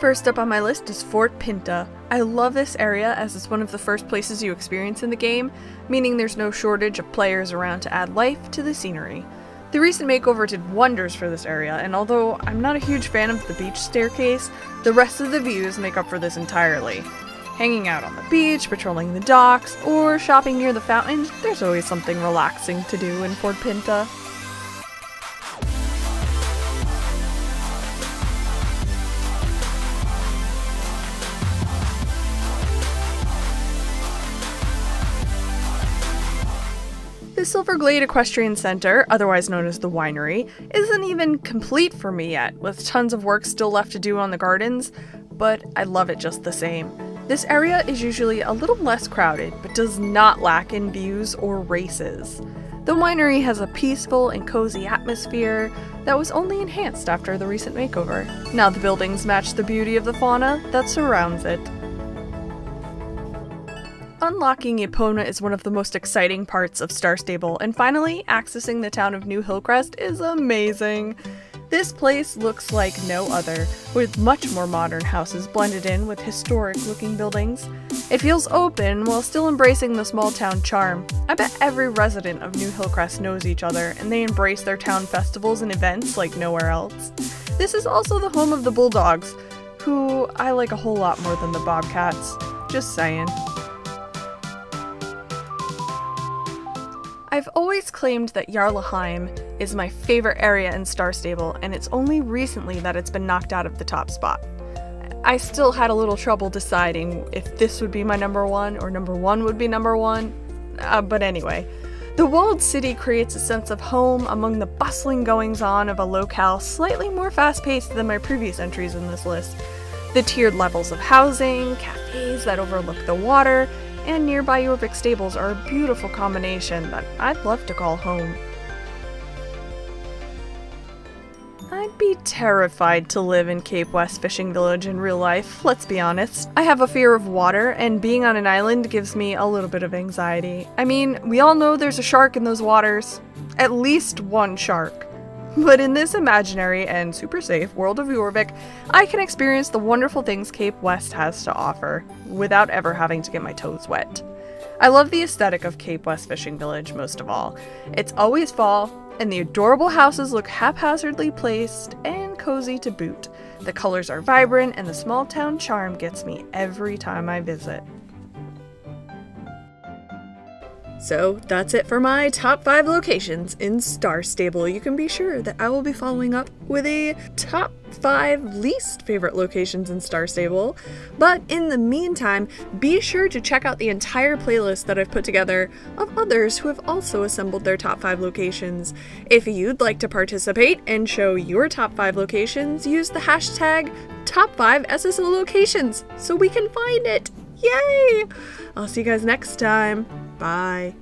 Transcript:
First up on my list is Fort Pinta. I love this area as it's one of the first places you experience in the game, meaning there's no shortage of players around to add life to the scenery. The recent makeover did wonders for this area, and although I'm not a huge fan of the beach staircase, the rest of the views make up for this entirely. Hanging out on the beach, patrolling the docks, or shopping near the fountain, there's always something relaxing to do in Fort Pinta. The Silverglade Equestrian Center, otherwise known as the Winery, isn't even complete for me yet, with tons of work still left to do on the gardens, but I love it just the same. This area is usually a little less crowded, but does not lack in views or races. The winery has a peaceful and cozy atmosphere that was only enhanced after the recent makeover. Now the buildings match the beauty of the fauna that surrounds it. Unlocking Epona is one of the most exciting parts of Star Stable, and finally, accessing the town of New Hillcrest is amazing. This place looks like no other, with much more modern houses blended in with historic-looking buildings. It feels open while still embracing the small-town charm. I bet every resident of New Hillcrest knows each other, and they embrace their town festivals and events like nowhere else. This is also the home of the Bulldogs, who I like a whole lot more than the Bobcats. Just saying. I've always claimed that lehayim is my favorite area in Star Stable, and it's only recently that it's been knocked out of the top spot. I still had a little trouble deciding if this would be my number one or number one would be number one, but anyway. The walled city creates a sense of home among the bustling goings-on of a locale slightly more fast-paced than my previous entries in this list. The tiered levels of housing, cafes that overlook the water, and nearby Jorvik stables are a beautiful combination that I'd love to call home. I'd be terrified to live in Cape West Fishing Village in real life, let's be honest. I have a fear of water, and being on an island gives me a little bit of anxiety. I mean, we all know there's a shark in those waters. At least one shark. But in this imaginary and super safe world of Jorvik, I can experience the wonderful things Cape West has to offer, without ever having to get my toes wet. I love the aesthetic of Cape West Fishing Village most of all. It's always fall, and the adorable houses look haphazardly placed and cozy to boot. The colors are vibrant, and the small town charm gets me every time I visit. So that's it for my top 5 locations in Star Stable. You can be sure that I will be following up with a top 5 least favorite locations in Star Stable. But in the meantime, be sure to check out the entire playlist that I've put together of others who have also assembled their top 5 locations. If you'd like to participate and show your top 5 locations, use the hashtag top5SSO locations so we can find it. Yay! I'll see you guys next time. Bye.